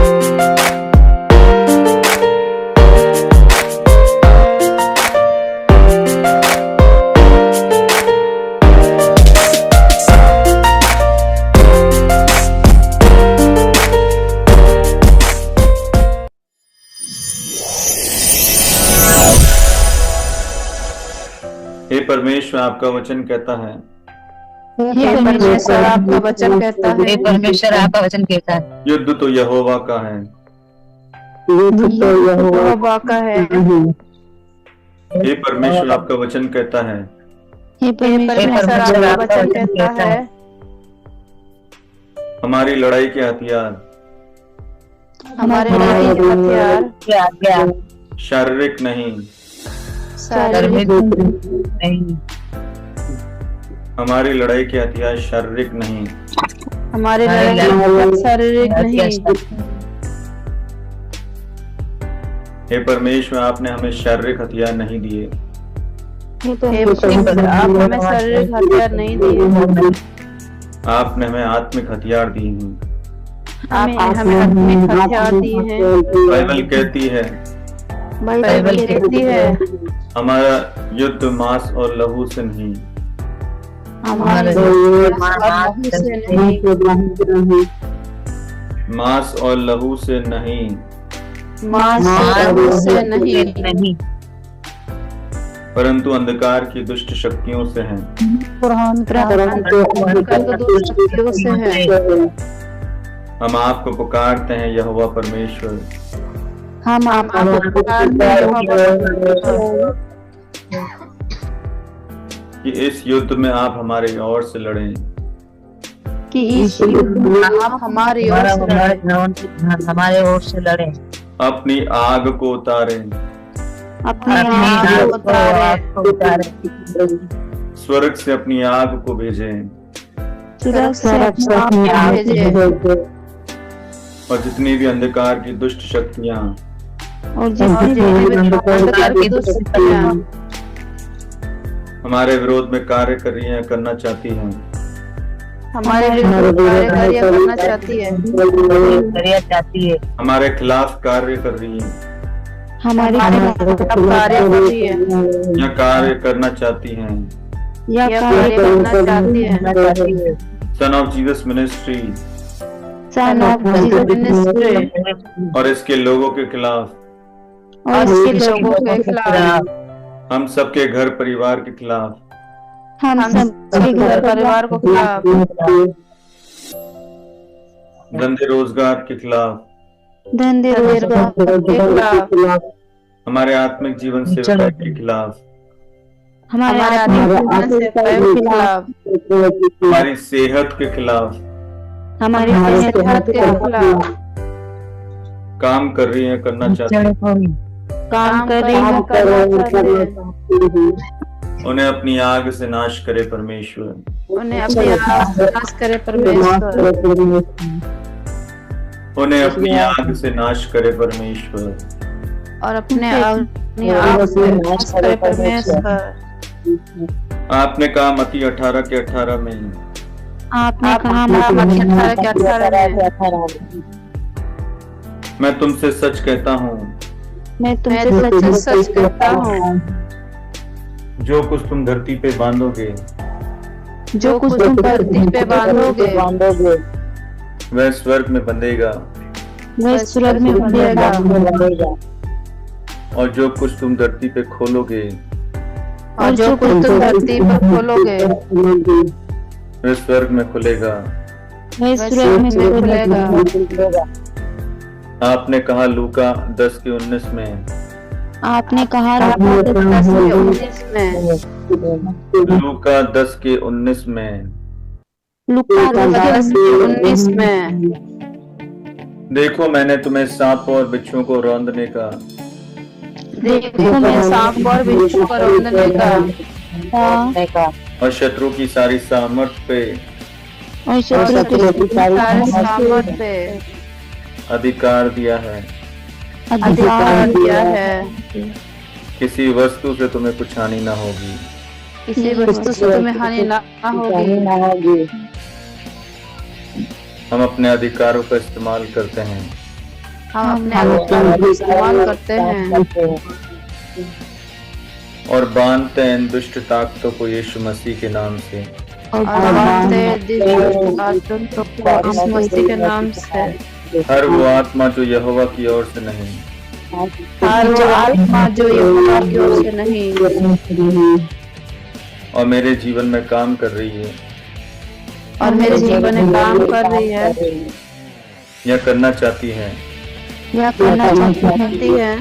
हे परमेश्वर, आपका वचन कहता है, हे परमेश्वर, आपका वचन कहता है, हे परमेश्वर, आपका वचन कहता है, युद्ध तो यहोवा का है, युद्ध तो यहोवा का है। हे परमेश्वर, आपका वचन कहता है, हे परमेश्वर, आपका वचन कहता है, हमारी लड़ाई के हथियार हमारे लड़ाई के हथियार क्या शारीरिक नहीं, शारीरिक नहीं, हमारी लड़ाई के हथियार शारीरिक नहीं, हमारे लड़ाई शारीरिक नहीं। हे परमेश्वर, आपने हमें शारीरिक हथियार नहीं दिए, हे परमेश्वर, आप हमें शारीरिक हथियार नहीं दिए, आपने हमें आत्मिक हथियार दिए हैं। आपने हमें आत्मिक हथियार दिए हैं। बाइबल कहती है, बाइबल कहती है, हमारा युद्ध मांस और लहू से नहीं, हमारे से नहीं, मांस और लहू से नहीं, मांस और लहू से नहीं, परंतु अंधकार की दुष्ट शक्तियों से हैं। परंतु दुष्ट शक्तियों से है। हम आपको पुकारते हैं यहोवा परमेश्वर, हम आपको पुकारते हैं यहोवा परमेश्वर, कि इस युद्ध में आप हमारी ओर से लड़ें, कि इस युद्ध में आप हमारी ओर से लड़ें, हमारे ओर से लड़े, अपनी आग को उतारें, अपनी आग को उतारें, स्वर्ग से अपनी आग को भेजें, स्वर्ग से अपनी आग को भेजें, और जितनी भी अंधकार की दुष्ट शक्तियां और जितनी भी अंधकार की दुष्ट शक्तियां हमारे विरोध में कार्य कर रही हैं, करना चाहती हैं, हमारे विरुद्ध कार्य करना चाहती है, हमारे खिलाफ कार्य कर रही हैं, हमारे खिलाफ कार्य कर रही है, या कार्य करना चाहती हैं। या कार्य करना चाहती है। Son of Jesus ministry son of Jesus ministry और इसके लोगों के खिलाफ, और इसके लोगों के खिलाफ, हम सबके घर परिवार के खिलाफ, हम सबके घर परिवार को खिलाफ, धंधे रोजगार के खिलाफ, धंधे रोजगार के खिलाफ, हमारे आत्मिक जीवन सेवकाई के खिलाफ, हमारे आत्मिक जीवन सेवकाई के खिलाफ, हमारी सेहत के खिलाफ हमारी सेहत के खिलाफ काम कर रही है, करना चाहती है। काम कर रही है, करना चाहती है। उन्हें अपनी आग से नाश करे परमेश्वर, उन्हें अपनी आग से नाश करे परमेश्वर, उन्हें अपनी आग से नाश करे परमेश्वर, और अपने आग से नाश करे परमेश्वर। आपने कहा मत्ती 18 के 18 में, आपने कहा मत्ती 18 के 18 में, मैं तुमसे सच कहता हूँ, मैं तुमसे सच कहता हूँ, जो कुछ तुम धरती पे बांधोगे, जो कुछ तुम धरती पे बांधोगे, वह स्वर्ग में बंधेगा, वह स्वर्ग में बंधेगा, और जो कुछ तुम धरती पे खोलोगे, और जो कुछ तुम धरती पर खोलोगे, वह स्वर्ग में खुलेगा। वह स्वर्ग में खुलेगा। आपने कहा लूका 10 के 19 में, आपने कहा लूका 10 के 19 में, लूका 10 के 19 में, लूका 10 के 19 में, देखो मैंने तुम्हें सांप और बिच्छुओं को रौंदने का, देखो मैं सांप और बिच्छू को रौंदने का, और शत्रु की सारी सामर्थ पे, और शत्रु की सारी सामर्थ पे अधिकार दिया है, किसी वस्तु से तुम्हें कुछ हानि ना होगी, किसी वस्तु से तुम्हें हानि ना होगी। हम अपने अधिकारों का इस्तेमाल करते हैं, हम अपने आप का इस्तेमाल करते हैं और बांधते हैं इन दुष्ट ताकतों को यीशु मसीह के नाम से। और बांधते हैं दुष्ट ताकतों को यीशु मसीह के नाम से। हर वो आत्मा जो यहोवा की ओर से नहीं, हर वो आत्मा जो यहोवा की ओर से नहीं और मेरे जीवन में काम कर रही है, और मेरे जीवन में काम कर रही है या करना चाहती है, या करना चाहती है,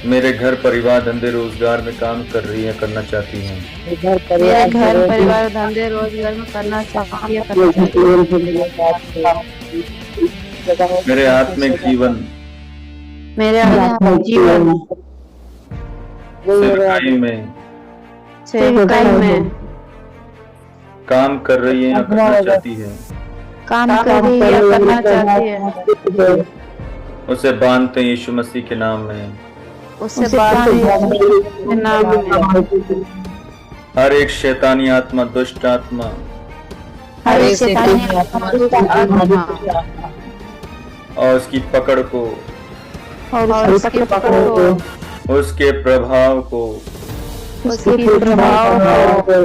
मेरे घर परिवार धंधे रोजगार में काम कर रही है, करना चाहती है, मेरे घर परिवार धंधे रोजगार में करना चाहती है, मेरे आत्मिक जीवन मेरे आत्मिक जीवन सेवकाई में काम कर रही है या करना चाहती है, काम कर रही है या करना चाहती है, उसे बांधते हैं यीशु मसीह के नाम में। उसे बांधते के नाम में। हर एक शैतानी आत्मा, दुष्ट आत्मा, हर एक शैतानी आत्मा और उसकी पकड़ को, और उसकी पकड़ को, उसके प्रभाव को, उसके प्रभाव को,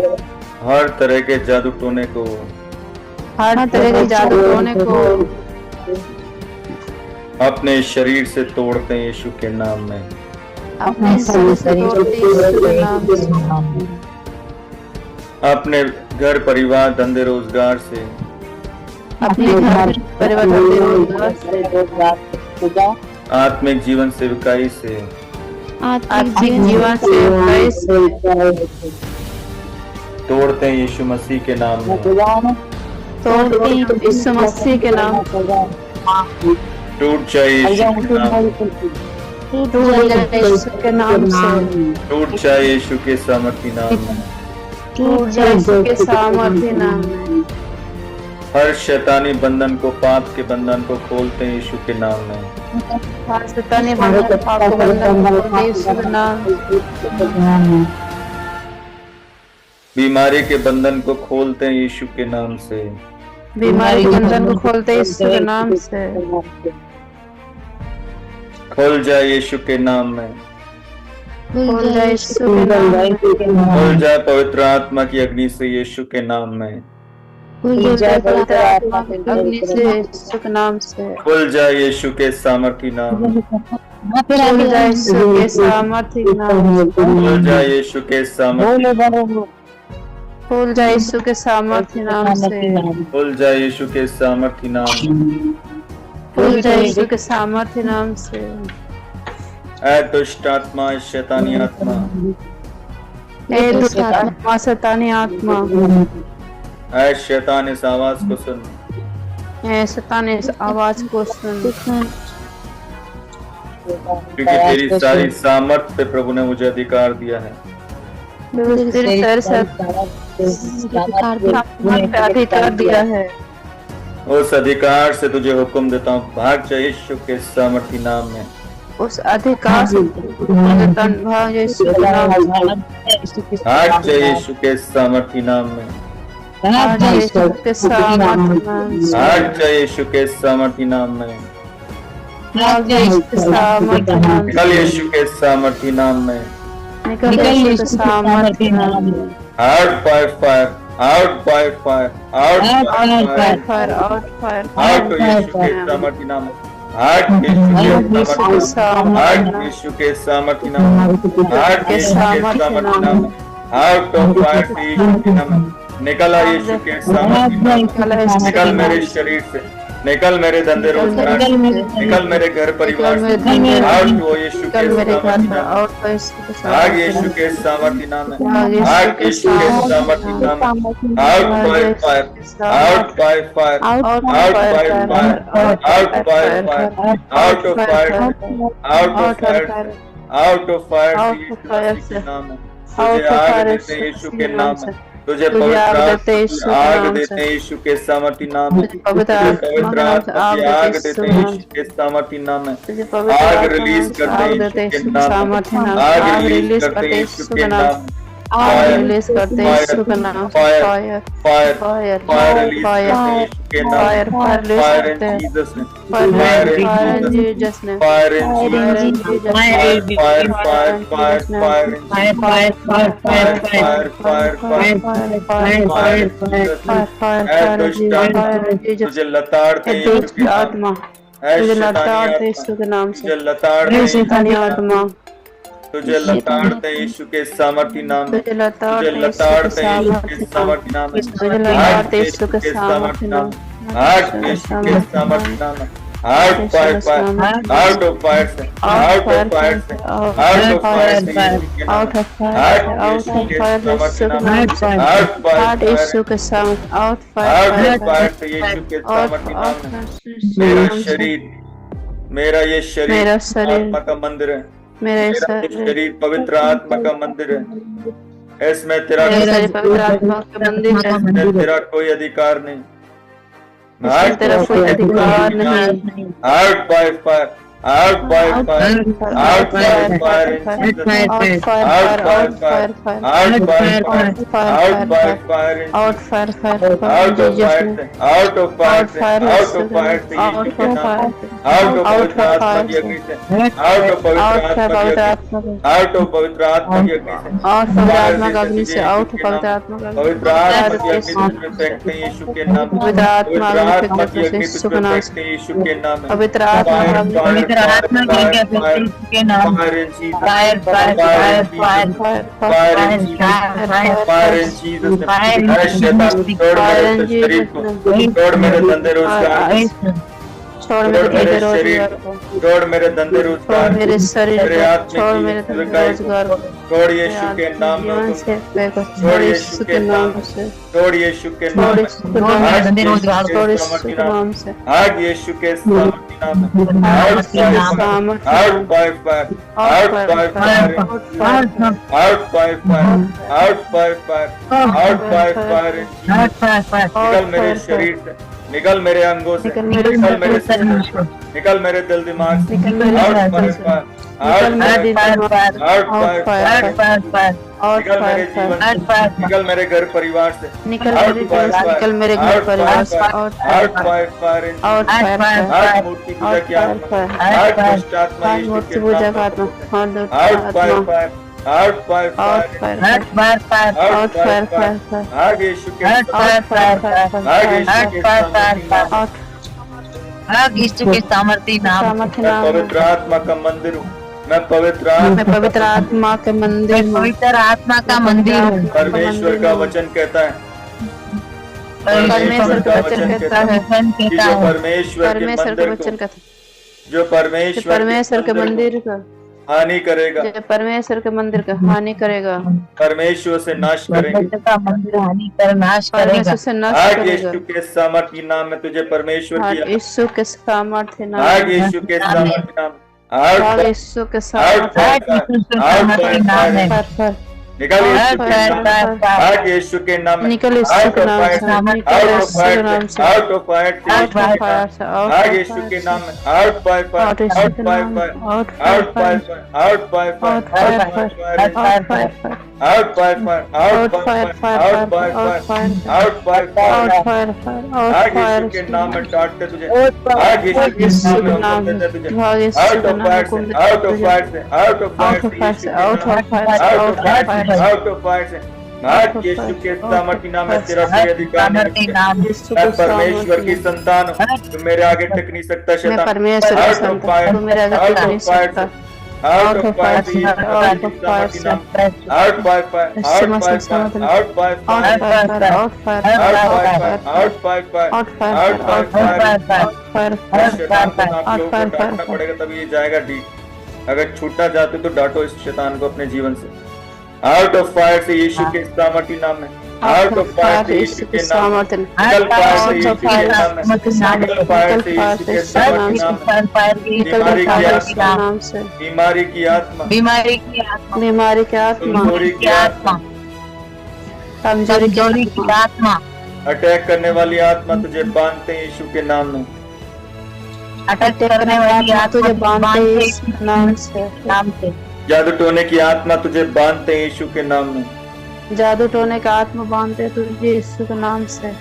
हर तरह के जादू टोने को, हर तरह के जादू टोने को अपने शरीर से तोड़ते हैं यीशु के नाम में। अपने शरीर से तोड़ते हैं यीशु के नाम से। अपने घर परिवार धंधे रोजगार से, अपने घर परिवार धंधे रोजगार से, आत्मिक जीवन सेवकाई से, आत्मिक जीवन से तोड़ते हैं यीशु मसीह के नाम में। तोड़ते हैं यीशु मसीह के नाम। टूट जाए यीशु के नाम, टूट जाए यीशु के नाम से, टूट जाए यीशु के सामर्थी नाम में, टूट जाए यीशु के सामर्थी नाम में। हर शैतानी बंधन को, पाप के बंधन को खोलते हैं यीशु के नाम में। हर शैतानी बंधन, पाप के बंधन को खोलते हैं यीशु के नाम में। बीमारी के बंधन को खोलते हैं यीशु के नाम से, बीमारी के बंधन को खोलते हैं यीशु के नाम से। खोल जाए यीशु के नाम में, खोल जाए यीशु के नाम में। खोल जाए पवित्र आत्मा की अग्नि से यीशु के नाम में, खुल जाए पवित्र आत्मा की अग्नि से यीशु के नाम से। खुल जाए यीशु के सामर्थी नाम में, खुल जाए यीशु के सामर्थी नाम से। खुल जाए यीशु के सामर्थी, खुल जाए यीशु के सामर्थी नाम से। खुल जाए यीशु के सामर्थी नाम, खुल जाए यीशु के सामर्थी नाम से। ऐ दुष्ट आत्मा, शैतानी आत्मा, ऐ दुष्ट आत्मा, शैतानी आत्मा, ऐ शैतान इस आवाज को सुन, ऐ शैतान इस आवाज को सुन, क्योंकि तेरी सारी सामर्थ पे प्रभु ने मुझे अधिकार दिया है। तेरी अधिकार दिया है। उस अधिकार से तुझे हुक्म देता हूँ, भाग जा यीशु के सामर्थी नाम में। उस अधिकार से भाग जा यीशु के नाम में। भाग जा यीशु के सामर्थी नाम में, भाग जा यीशु के सामर्थी नाम में। भाग जा यीशु के सामर्थी नाम में, भाग जा यीशु के सामर्थी नाम में। निकल यीशु के सामर्थी नाम में, निकल यीशु के सामर्थी नाम में। Out by fire, out by fire, out by fire, out fire, out यीशु के सामर्थी नाम में, आउट यीशु के सामर्थी नाम में, आउट यीशु के सामर्थी नाम में, आउट ऑफ फायर यीशु के नाम में। निकल आ यीशु के सामर्थी नाम में, निकल मेरे शरीर से, निकल मेरे धंधे रोजगार से, निकल मेरे घर परिवार से, आउट हो यीशु के सामर्थी नाम में, भाग यीशु के सामर्थी नाम में, भाग यीशु के सामर्थी नाम में, out by fire, out by fire, out by fire, out by fire, out of fire, out of fire, out of fire यीशु के नाम में। तुझे आग देते हैं यीशु के नाम में, तुझे पवित्र आग देते हैं यीशु के सामर्थी नाम में, पवित्र आत्मा की आग देते हैं यीशु के सामर्थी नाम में, आग रिलीज करते हैं यीशु के नाम में, आग रिलीज करते हैं यीशु के नाम में, फायर रिलीज करते हैं यीशु के नाम से। Fire fire fire fire fire release fire करते हैं यीशु के नाम फायर फायर रिलीज फायर करते इन हैं। Jesus name fire fire in in Jesus Jesus name. Fire in fire in Jesus Jesus fire name. Fire fire fire fire in fire fire fire fire fire fire fire fire fire fire Jesus fire fire ऐ fire दुष्ट fire Jesus. तुझे लताड़ते हैं यीशु दुष्ट के नाम आत्मा ऐ तुझे शैतानी लताड़ते आत्मा यीशु के नाम से। तुझे लताड़ते हैं यीशु शैतानी के नाम आत्मा तुझे लताड़ते हैं यीशु के सामर्थी नाम में तुझे तुझे लताड़ते लताड़ते हैं यीशु के सामर्थ्य नाम। सामर्थी नाम में तुझे आज लताड़ते यीशु यीशु के के सामर्थ्य सामर्थी नाम। नाम आज यीशु के सामर्थी नाम में out fire fire out of fire से आउट ऑफ फायर से आउट ऑफ फायर से यीशु के नाम आउट में ऑफ फायर आज आउट यीशु ऑफ के फायर सामर्थी यीशु के नाम में नाम से। आउट आउट फायर यीशु के सामर्थ्य out out fire of fire से यीशु के सामर्थी नाम में मेरा शरीर मेरा ये शरीर मेरा शरीर आत्मा का मंदिर है मेरा मेरा ये शरीर शरीर पवित्र आत्मा का मंदिर है इसमें तेरा पवित्र आत्मा का मंदिर है। इसमें तेरा कोई अधिकार नहीं इसमें तेरा कोई अधिकार नहीं। Out by fire out by fire out by fire out fire out fire fire out bye out fire out fire bye fire out fire fire out of fire out of fire out of fire से out यीशु के नाम fire out of पवित्र आत्मा की अग्नि से out of पवित्र आत्मा की अग्नि आउट आउट ऑफ पवित्र आत्मा की अग्नि से पवित्र आत्मा का अग्नि से आउट पवित्र आत्मा का पवित्र आत्मा की अग्नि तुझमें फेंकते हैं यीशु के नाम में पवित्र आत्मा पवित्र आत्मा की के अग्नि यीशु के तुझमें नाम फेंकते हैं यीशु के नाम में पवित्र आत्मा का अग्नि पवित्र आत्मा के नाम fire in Jesus fire fire fire fire fire in Jesus fire in Jesus अरे शैतान तोड़ मेरे शरीर को तोड़ मेरे धंधे रोजगार छोड़ मेरे धंधे रोजगार को तोड़ मेरे धंधे छोड़ रोजगार मेरे शरीर मेरे को आत्मिक छोड़ जीवन मेरे से धंधे विकास रोजगार को तोड़ यीशु के नाम जीवन में से को छोड़ यीशु के नाम से तोड़ यीशु के छोड़ नाम में यीशु के नाम आज धंधे रोजगार छोड़ यीशु यीशु के के नाम से आज यीशु के सामर्थ्य नाम में out by fire out by fire out by fire out by fire out by fire out by fire निकल मेरे शरीर से निकल मेरे अंगों से निकल मेरे निकल मेरे शरीर से निकल मेरे दिल दिमाग से निकल मेरे आउट बाय शरीर से फायर निकल आउट मेरे बाय दिल फायर में आउट निकल मेरे फायर जीवन से निकल मेरे घर परिवार से निकल मेरे घर निकल मेरे घर परिवार से out by fire out fire आज मूर्ति पूजा की आत्मा आज दुष्ट आत्मा आज यीशु मूर्ति के पूजा का नाम आत्मा में out out by fire fire out bye out fire fire out by fire fire आग यीशु के आउट फायर आग यीशु के सामर्थ्य आउट यीशु के सामर्थ्य नाम सामर्थ्य मैं नाम पवित्र आत्मा का मंदिर हूँ मैं मैं पवित्र आत्मा के मंदिर हूँ पवित्र आत्मा का मंदिर हूँ परमेश्वर का वचन कहता है परमेश्वर का वचन कहता है कि जो परमेश्वर के परमेश्वर का मंदिर वचन को कहता है जो परमेश्वर के मंदिर का हानि करेगा जो परमेश्वर के मंदिर का हानि करेगा परमेश्वर से नाश करेंगे का मंदिर हानि कर नाश करेगा परमेश्वर से नाश आग करेगा यीशु के सामर्थ्य नाम में तुझे परमेश्वर आग की यीशु के सामर्थ्य नाम आग यीशु के सामर्थ्य नाम आग आउट यीशु के आउट सामर्थ्य सामर्थ्य नाम है पर निकल यीशु के नाम आग यीशु के नाम में निकल यीशु के नाम से निकल यीशु के नाम से out of fire out fire से आग यीशु के नाम में out by fire out by fire out by fire out by fire out by fire out by fire out by fire out by fire आग यीशु के नाम में डांटते तुझे आग यीशु के नाम में देते तुझे आउट ऑफ फायर से आउट ऑफ फायर से आउट ऑफ फायर से out of fire out of fire से आज यीशु के सामर्थ्य नाम में तेरा कोई अधिकार नहीं है मैं परमेश्वर की संतान हूँ तू मेरे आगे टिक नहीं सकता मैं शैतान परमेश्वर की आउट ऑफ संतान हूँ, मेरे आगे फायर टिक नहीं सकता out of fire out of fire out by fire out by fire out by fire out by fire out by fire शैतान को आप लोगों को डांटना पड़ेगा तभी ये जाएगा ठीक अगर छूटना चाहते तो डांटो इस शैतान को अपने जीवन से आउट ऑफ फायर से यीशु के सामर्थ्य नाम में आउट ऑफ फायर से यीशु के नाम में निकल फायर से यीशु के नाम में निकल फायर से यीशु के सामर्थ्य नाम में बीमारी की आत्मा बीमारी की आत्मा बीमारी की आत्मा कमजोरी की आत्मा कमजोरी की आत्मा अटैक करने वाली आत्मा तुझे बांधते हैं यीशु के नाम में अटैक करने वाली आत्मा तुझे बांधते हैं इस नाम से नाम से जादू टोने की आत्मा तुझे बांधते हैं यीशु के नाम में जादू टोने का आत्मा बांधते हैं तुझे यीशु के नाम से।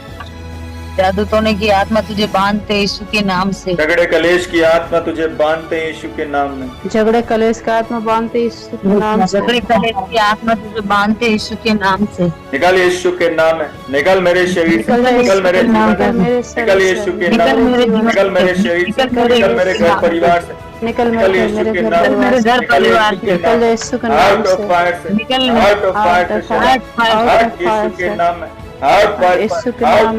जादू टोने की आत्मा तुझे बांधते यीशु के नाम से। झगड़े कलेश की आत्मा तुझे बांधते हैं यीशु के नाम में। झगड़े कलेश का आत्मा बांधते यीशु के नाम से। झगड़े कलेश की आत्मा तुझे बांधते यीशु के नाम से। निकल यीशु के नाम में, निकल मेरे शरीर से, निकल मेरे जीवन से, निकल यीशु के नाम में, निकल मेरे शरीर से, निकल मेरे घर परिवार से, निकल निकल मेरे यीशु के घर नाम में, परिवार से। निकल यीशु के नाम निकल में, यीशु के नाम आउट ऑफ से। फायर से, निकल आउट ऑफ फायर से, आउट यीशु के नाम में, out fire, out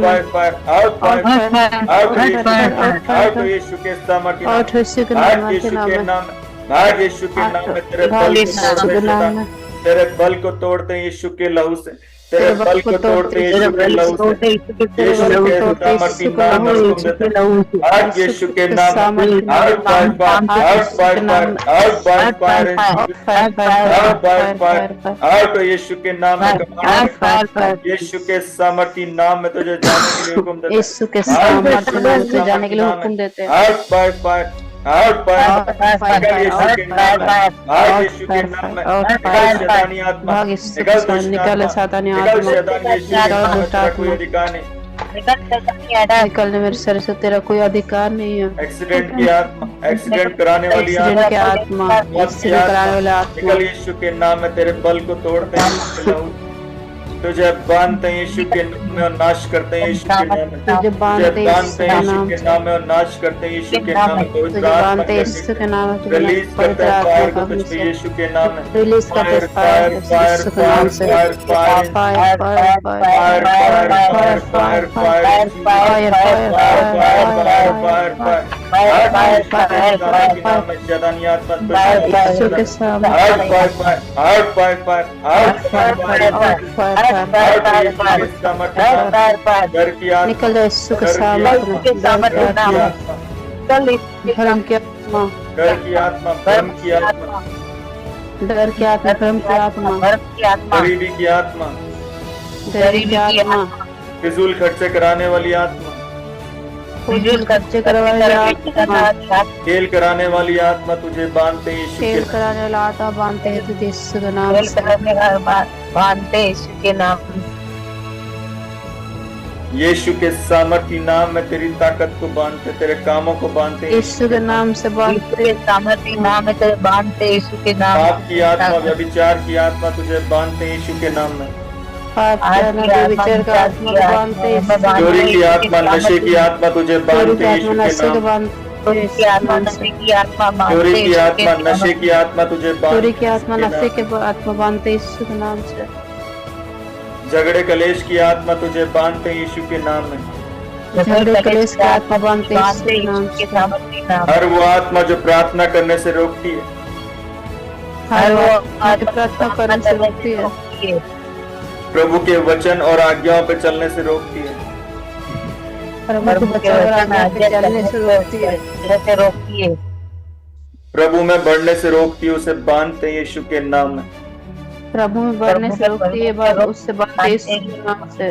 fire, fire, out fire, out यीशु के सामर्थ्य नाम, आउट यीशु के आउट नाम यीशु के नाम के में। नाम में, आउट यीशु के नाम में तेरे बल को तोड़ते शैतान, तेरे बल को तोड़ते हैं यीशु के लहू से, तेरे बल को तोड़ते हैं यीशु के लहू से, यीशु के सामर्थ्य नाम में हुक्म देते हैं, आज यीशु के नाम में, out fire, out fire, out fire, out fire, out यीशु के नाम में, यीशु के सामर्थ्य नाम में तुझे जाने के लिए हुक्म देते हैं, यीशु के सामर्थ्य नाम से जाने के लिए हुक्म देते हैं। आउट फायर, आउट फायर, निकल यीशु के नाम में, आज यीशु के नाम में, निकल शैतानी आत्मा, भाग निकल यीशु दुष्ट निकल आत्मा, शैतानी निकल आत्मा, शैतान यीशु के नाम में, तेरा कोई अधिकार नहीं। निकलने मेरे शरीर से तेरा कोई अधिकार नहीं है। एक्सीडेंट की आत्मा, एक्सीडेंट कराने वाली एक्सीडेंट की आत्मा, आत्मा, मौत की एक्सीडेंट कराने वाला आत्मा, आत्मा, निकल यीशु के नाम में, तेरे बल को तोड़ते हैं यीशु के लहू, तुझे बांधते हैं यीशु के नाम में और नाश करते हैं यीशु के नाम में, तुझे बांधते हैं यीशु के यीशु नाम के से, नाम में और नाश करते हैं यीशु के नाम में, तुझे बांधते यीशु के नाम से, रिलीज करते हैं फायर को तुझ पे यीशु के नाम में, रिलीज करते फायर, फायर, फायर, यीशु के नाम से। Fire, fire, fire fire fire fire, fire, fire, fire, fire यीशु के सामने निकल जाए यीशु के सामने। धर्म की आत्मा, डर की आत्मा, भ्रम की आत्मा, डर की आत्मा, भ्रम की आत्मा, गरीबी की आत्मा, गरीबी की आत्मा, फिजूल खर्चे कराने वाली आत्मा, फजूल खर्चे करने वाली आत्मा, खेल कराने वाली आत्मा तुझे बांधते हैं यीशु खेल के कराने वाला आत्मा बांधते हैं तुझे यीशु के नाम से। बांधते यीशु के नाम से। यीशु के सामर्थ्य नाम में तेरी ताकत को बांधते, तेरे कामों को बांधते हैं यीशु के नाम से बांधते यीशु के सामर्थ्य नाम में तेरे बांधते यीशु के नाम पाप की आत्मा, व्यभिचार की आत्मा तुझे बांधते हैं यीशु के नाम में, पाप करना विचार का आत्मा को बांधते हैं यीशु के नाम चोरी से। की आत्मा, नशे की आत्मा तुझे चोरी बांधते की हैं आत्मा, यीशु के नशे के नाम में, बांधते हैं की आत्मा, नशे की आत्मा चोरी बांधते की यीशु आत्मा, के नशे की आत्मा तुझे चोरी बांधते की आत्मा, हैं नशे के आत्मा बांधते हैं यीशु के नाम से। झगड़े कलेश की आत्मा तुझे बांधते हैं यीशु के नाम में, झगड़े कलेश की आत्मा बांधते हैं यीशु बांधते के नाम यीशु के से। सामर्थ्य नाम। हर वो आत्मा जो प्रार्थना करने से रोकती है, हर वो आत्मा प्रार्थना करने से रोकती है, प्रभु के वचन और आज्ञाओं पे चलने से रोकती है, प्रभु के वचन और आज्ञा पे चलने से रोकती है, रोकती है। प्रभु में बढ़ने से रोकती है, उसे बांधते हैं यीशु के नाम में, प्रभु में बढ़ने से रोकती है, उससे बांधते हैं यीशु के नाम से।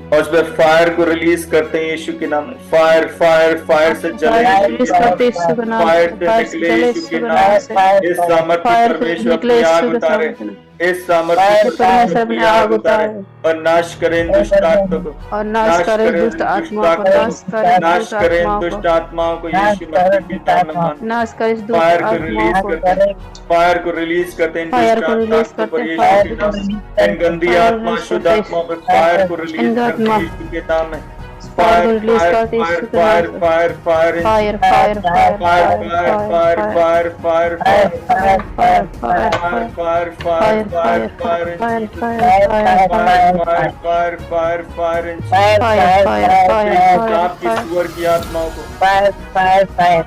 और उस पर फायर को रिलीज करते हैं यीशु के नाम में, फायर, फायर, फायर से जले रिलीज करते हैं यीशु के नाम फायर से, से फायर से निकले चले यीशु यीशु के के नाम नाम से। में, इस सामर्थ्य फायर से परमेश्वर निकले अपनी आग यीशु के उतारे, सामने इस सामर्थ्य परमेश्वर अपनी आग उतारे और नाश करें दुष्ट आत्मा को, और नाश करे दुष्ट आत्मा को, नाश करे नाश दुष्ट करें आत्मा दुष्ट को, आत्माओं को यीशु मसीह के नाम में बांध, नाश करे दुष्ट फायर को आत्मा रिलीज को, करते हैं, फायर को रिलीज करते हैं फायर दुष्ट को रिलीज आत्माओं करते पर हैं, यीशु फायर के को नाम में, इन गंदी आत्मा शुद्ध आत्माओं पर फायर को रिलीज इन करते आत्मा हैं यीशु के नाम में, फायर को फायर, रिलीज फायर, करते हैं फायर, यीशु के फायर, नाम से। Fire, fire, fire fire fire fire, fire, fire, fire, fire, fire fire fire, fire, fire fire, fire fire, fire fire fire fire, fire, fire, in fire fire सांप की सुअर की आत्माओं को, फायर फायर फायर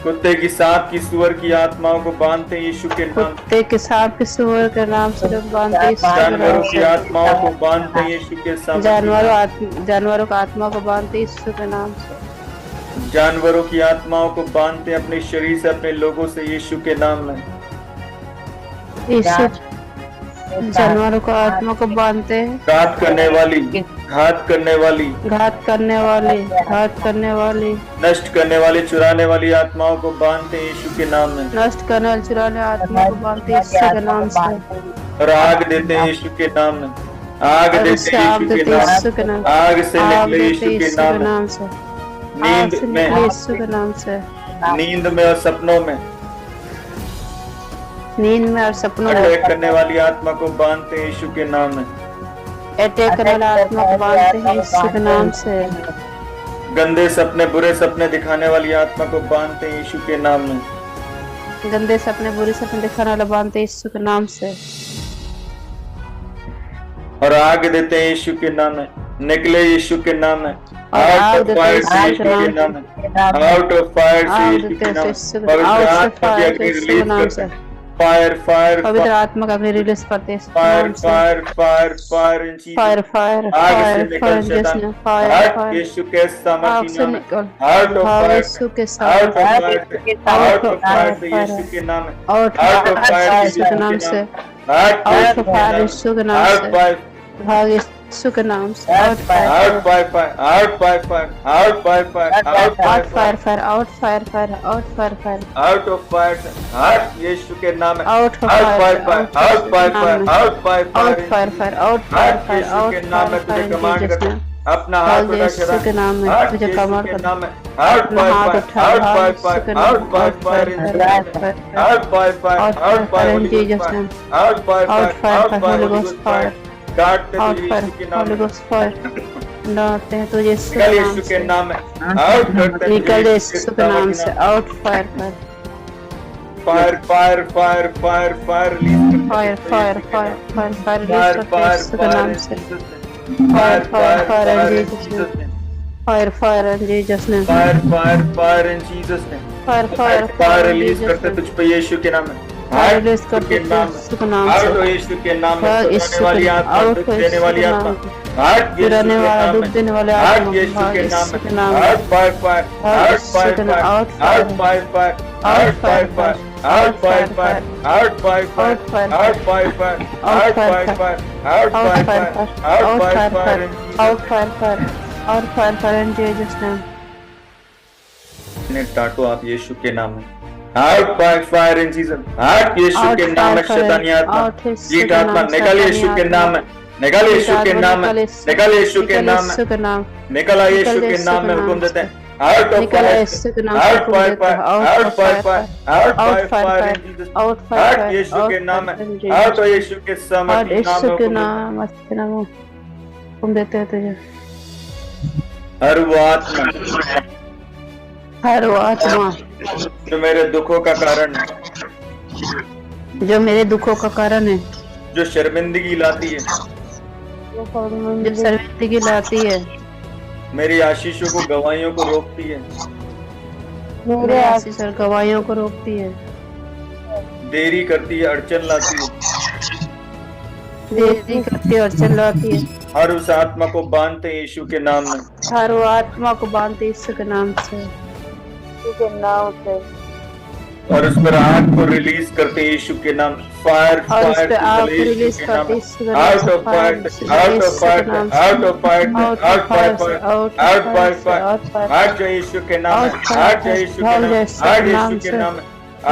कुत्ते की, सांप की, सुअर की आत्माओं को बांधते हैं यीशु के नाम, कुत्ते के सांप के सुअर के नाम से लोग बांधते हैं यीशु के जानवरों नाम की से। आत्माओं को बांधते हैं यीशु के सामने, जानवरों का आत्मा को बांधते हैं यीशु के नाम से। जानवरों की आत्माओं को बांधते हैं अपने शरीर से, अपने लोगों से यीशु के नाम में, यीशु जानवरों को आत्मा को बांधते हैं, घात करने वाली, घात करने वाली, घात करने वाले, घात करने वाली, नष्ट करने वाली, चुराने वाली आत्माओं को बांधते हैं यीशु के नाम में, नष्ट करने वाले, चुराने आत्मा को बांधते हैं यीशु के नाम से। और आग देते हैं यीशु के नाम में, आग और देते उससे हैं आग यीशु के देते नाम यीशु के में, नाम, आग से आग निकले देते यीशु के यीशु के नाम में, नाम से, आग नींद से में, निकले यीशु के नाम से, नींद में और सपनों में नींद में और सपनों में अटैक करने वाली आत्मा को बांधते हैं यीशु के नाम में, अटैक करने वाला आत्मा को बांधते हैं यीशु के नाम से, गंदे सपने बुरे सपने दिखाने वाली आत्मा को बांधते हैं यीशु के नाम में, गंदे सपने बुरे सपने दिखाने वाला बांधते हैं यीशु के नाम से, और आग देते हैं यीशु के नाम में, निकले यीशु के नाम में, और आउट आग ऑफ देते फायर यीशु से के यीशु के नाम नाम में, आउट ऑफ फायर से आग यीशु देते के नाम यीशु में, के नाम, पवित्र आउट से आत्मा की फायर अग्नि यीशु के रिलीज नाम करते से, हैं, फायर फायर पवित्र आत्मा का अग्नि रिलीज करते हैं यीशु के फायर नाम से, फायर फायर फायर इन चीजों फायर फायर आग से फायर निकल फायर शैतान, जिसने फायर हट फायर यीशु के आग सामर्थी से नाम में, निकल, आउट ऑफ भाग फायर यीशु के आउट साथ, of fire out of fire से यीशु के नाम में, आउट आउट ऑफ फायर से यीशु के नाम से, हट आउट ऑफ फायर यीशु के नाम आउट से, बाय भाग यीशु के नाम से, out fire out by fire out by fire out by fire out bye out fire fire out fire fire out fire fire out of fire हट यीशु के नाम में, out of out by fire fire out by fire out bye out fire fire fire out fire हट fire यीशु out के नाम में तुझे command कर अपना हाथ भाग उठा यीशु के नाम में हट तुझे यीशु कमांड के कर नाम में, आउट बाय हाथ फायर उठा आउट भाग बाय यीशु के फायर नाम out by fire in out by fire out bye in Holi Jesus' ghost name. Fire out by Out fire fire, out by Holy Holi Ghost ghost fire काटते out तुझे fire यीशु के नाम होली में, गोस्ट फायर डालते हैं तुझे यीशु निकल के यीशु के नाम नाम में, आउट करते से, निकल यीशु के नाम से, out fire fire fire fire fire fire fire release fire fire fire fire fire release करते हैं यीशु के नाम से, fire fire fire fire in in Jesus' Jesus name. Name fire fire in Jesus' name. Fire fire fire in Jesus name fire fire fire in release Jesus' करते name. तुझ पे यीशु के नाम में, फायर रिलीज करते के नाम में, यीशु के नाम आउट हो से, यीशु के नाम में, भाग सुनाने यीशु वाली के आत्मा, आउट दुख हो देने यीशु वाली के आत्मा, नाम हट यीशु गिराने के वाला नाम दुख में, देने वाले हट आत्मा, यीशु भाग के यीशु नाम के में, नाम में, हट बाय फायर भाग हट बाय यीशु के नाम, फायर आउट हट फायर बाय फायर हट बाय फायर हट बाय फायर हट बाय फायर हट बाय फायर हट बाय फायर हट बाय फायर हट bye fire out fire fire out fire fire in Jesus' name. ने टाटो आप यीशु के नाम में, out by fire in Jesus, हट यीशु Out के नाम में fire, शैतानी आत्मा, out यीशु जीत के आत्मा नाम, निकल शैतानी यीशु के आत्मा। नाम में, निकल यीशु के नाम में, निकल यीशु के नाम में, यीशु के नाम, निकल आ यीशु के नाम में हुक्म देते हैं, आउट ऑफ निकल फायर यीशु के नाम, आउट हुक्म बाय देते हैं, fire out out of by fire, fire out by out fire, fire fire, in Jesus, out fire, हट fire, यीशु out के fire, नाम में, in Jesus' आउट हो यीशु के और सामर्थी नाम यीशु में के हुक्म नाम अच्छे नाम हुक्म देते हैं तुझे, हर वो आत्मा हर वो आत्मा जो मेरे दुखों का कारण है, जो मेरे दुखों का कारण है, जो शर्मिंदगी लाती है, जो शर्मिंदगी लाती है, मेरी आशीषों को गवाहियों को रोकती है, मेरे आशीष और गवाहियों को रोकती है, देरी करती है, अड़चन लाती है, देरी करती है, अड़चन लाती है, हर उस आत्मा को बांधते हैं यीशु के नाम में, हर वो आत्मा को बांधते यीशु के नाम से, यीशु के नाम से, और उस पर आग को रिलीज करते हैं यीशु के नाम, फायर और उस फायर पे आग यीशु रिलीज के नाम, करते यीशु के नाम आउट से, of fire out of fire out of fire out by fire out by fire हट जाए यीशु के नाम में, हट जाए यीशु के नाम, हट यीशु के नाम में,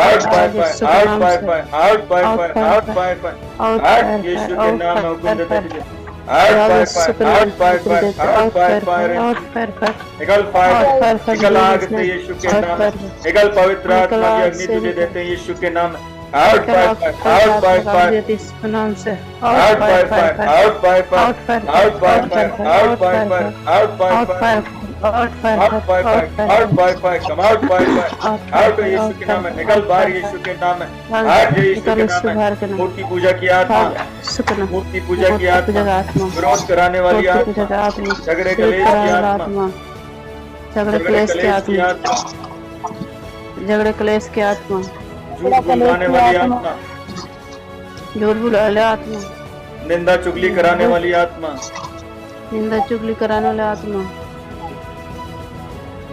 out by fire out by fire out by fire out by fire हट यीशु के नाम में हुक्म देते हैं, out by fire out by fire out by fire निकल फायर निकल आग से यीशु के नाम में, निकल पवित्र आत्मा की अग्नि तुझे देते हैं यीशु के नाम में, out by fire out by fire यीशु नाम से, out by fire out by fire out by fire out by fire out by fire out fire out by fire out by fire come out by fire out यीशु के नाम में, निकल बाहर यीशु के नाम में, हट यीशु के नाम में, मूर्ति पूजा की आत्मा, मूर्ति पूजा की आत्मा, विरोध कराने वाली आत्मा, झगड़े कलेश की आत्मा, झगड़े कलेश की आत्मा, झगड़े कलेश की आत्मा, झूठ बुलवाने वाली आत्मा, झूठ बुलाने आत्मा, निंदा चुगली कराने वाली आत्मा, निंदा चुगली कराने वाली आत्मा,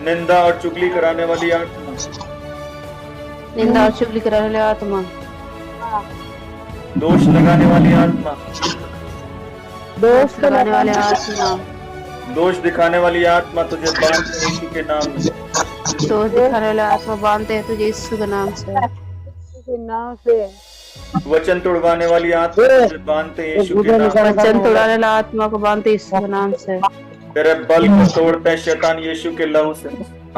निंदा और चुगली कराने वाली आत्मा, निंदा और चुगली कराने वाली आत्मा, दोष लगाने वाली आत्मा, दोष लगाने वाली आत्मा, दोष दिखाने वाली आत्मा तुझे बांधते हैं यीशु के नाम में, दोष दिखाने वाली आत्मा बांधते हैं तुझे यीशु के नाम से, यीशु के नाम से, वचन तोड़वाने वाली आत्मा तुझे बांधते हैं यीशु के नाम में। वचन तोड़ाने वाला आत्मा को बांधते यीशु के नाम से। तेरे बल को तोड़ते हैं शैतान यीशु के लहू से।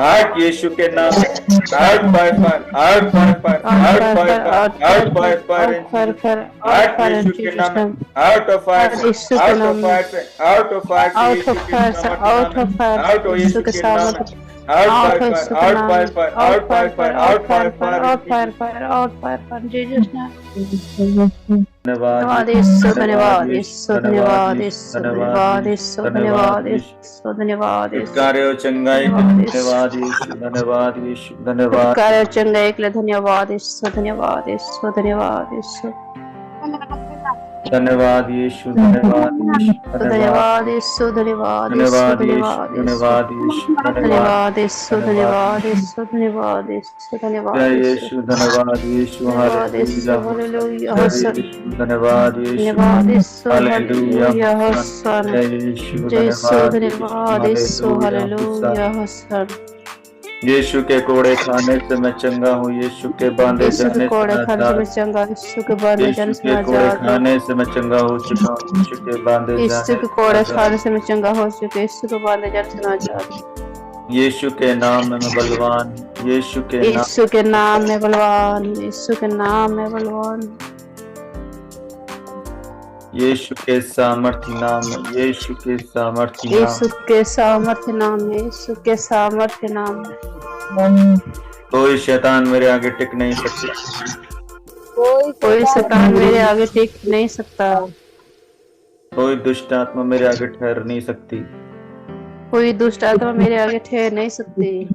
आउट यीशु के नाम में। Out by fire, out by fire, out by fire, out by fire, out यीशु के नाम में। Out of fire, out of fire, out of fire, out of fire, out of fire, out यीशु के सामर्थ, out by fire, out by fire, out by fire, out by fire, out fire, out fire, Jesus name. धन्यवाद धन्यवाद यीशु, धन्यवाद यीशु, धन्यवाद यीशु, धन्यवाद यीशु, धन्यवाद यीशु, धन्यवाद यीशु। कार्य और चंगाई के धन्यवाद यीशु, धन्यवाद यीशु, धन्यवाद कार्य और चंगाई के लिए धन्यवाद यीशु, धन्यवाद यीशु, धन्यवाद यीशु, धन्यवाद यीशु, धन्यवाद यीशु, धन्यवाद यीशु, धन्यवाद यीशु, धन्यवाद यीशु, धन्यवाद यीशु, धन्यवाद यीशु, धन्यवाद यीशु, धन्यवाद जय यीशु, यीशु, धन्यवाद यीशु, हालेलुया, हालेलुया, धन्यवाद यीशु, धन्यवाद यीशु, हालेलुया, हालेलुया, हसन, जय यीशु, जय यीशु, धन्यवाद यीशु, हालेलुया, हसन। यीशु के कोड़े खाने से मैं चंगा हूँ, यीशु के बांधे यीशु जाने के कोड़े से खाने से मैं चंगा, यीशु के बांधे जाने से मैं यीशु के कोड़े आजाद हूँ। खाने से मैं चंगा हो चुका हूँ, यीशु के बांधे यीशु के कोड़े खाने से मैं चंगा हो चुका, यीशु के बांधे जाने से मैं आजाद हूँ। यीशु के नाम में मैं बलवान हूँ, यीशु के नाम, यीशु के नाम में बलवान, यीशु के नाम में बलवान, यीशु के सामर्थ्य नाम में, यीशु के सामर्थ्य नाम, यीशु के सामर्थ्य नाम में, यीशु के सामर्थ्य नाम में। कोई शैतान मेरे आगे टिक नहीं सकता, कोई शैतान मेरे आगे टिक नहीं सकता, कोई दुष्ट आत्मा मेरे आगे ठहर नहीं सकती, कोई दुष्ट आत्मा मेरे आगे ठहर नहीं सकती,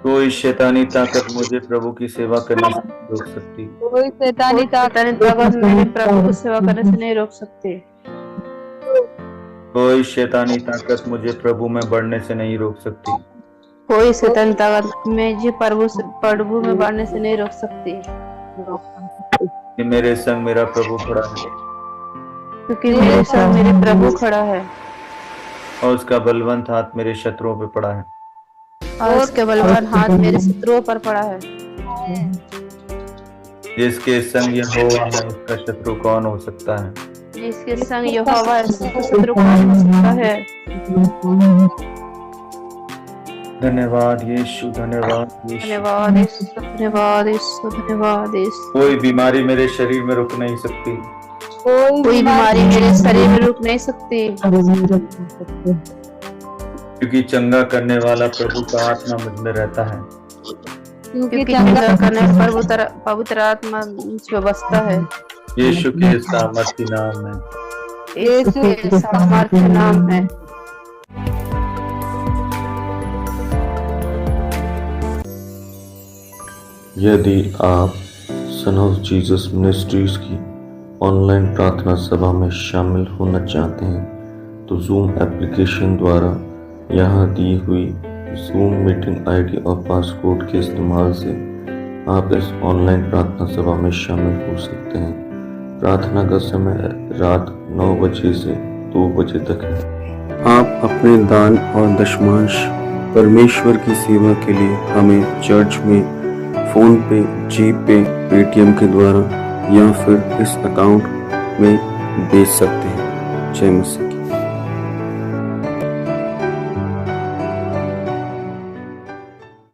कोई शैतानी ताकत मुझे प्रभु की सेवा करने से नहीं रोक सकती, कोई शैतानी ताकत मेरे प्रभु की सेवा करने से नहीं रोक सकती, कोई शैतानी ताकत मुझे प्रभु में बढ़ने से नहीं रोक सकती, कोई शैतानी ताकत मुझे प्रभु में बढ़ने से नहीं रोक सकती, कि मेरे संग मेरा प्रभु खड़ा है क्योंकि मेरे संग मेरे प्रभु खड़ा है और उसका बलवंत हाथ मेरे शत्रुओं पे पड़ा है, और उसके बलवान हाथ मेरे शत्रुओं पर पड़ा है। जिसके संग यहोवा है उसका शत्रु कौन हो सकता है, जिसके संग यहोवा है उसका शत्रु कौन हो सकता है। धन्यवाद यीशु, धन्यवाद यीशु। धन्यवाद यीशु, धन्यवाद यीशु, धन्यवाद यीशु। कोई बीमारी मेरे शरीर में रुक नहीं सकती, कोई बीमारी मेरे शरीर में रुक नहीं सकती, क्योंकि चंगा करने वाला प्रभु का आत्मा मुझ में रहता है, क्योंकि चंगा करने पर पवित्र आत्मा मुझ में बसता है। यीशु के सामर्थ्य नाम में, यीशु के सामर्थ्य नाम है। यदि आप सन ऑफ जीसस मिनिस्ट्रीज की ऑनलाइन प्रार्थना सभा में शामिल होना चाहते हैं तो जूम एप्लीकेशन द्वारा यहाँ दी हुई जूम मीटिंग आईडी और पासकोड के इस्तेमाल से आप इस ऑनलाइन प्रार्थना सभा में शामिल हो सकते हैं। प्रार्थना का समय रात 9 बजे से 2 बजे तक है। आप अपने दान और दशमांश परमेश्वर की सेवा के लिए हमें चर्च में फ़ोन पे, जी पे, पेटीएम के द्वारा या फिर इस अकाउंट में भेज सकते हैं। जय मसीह।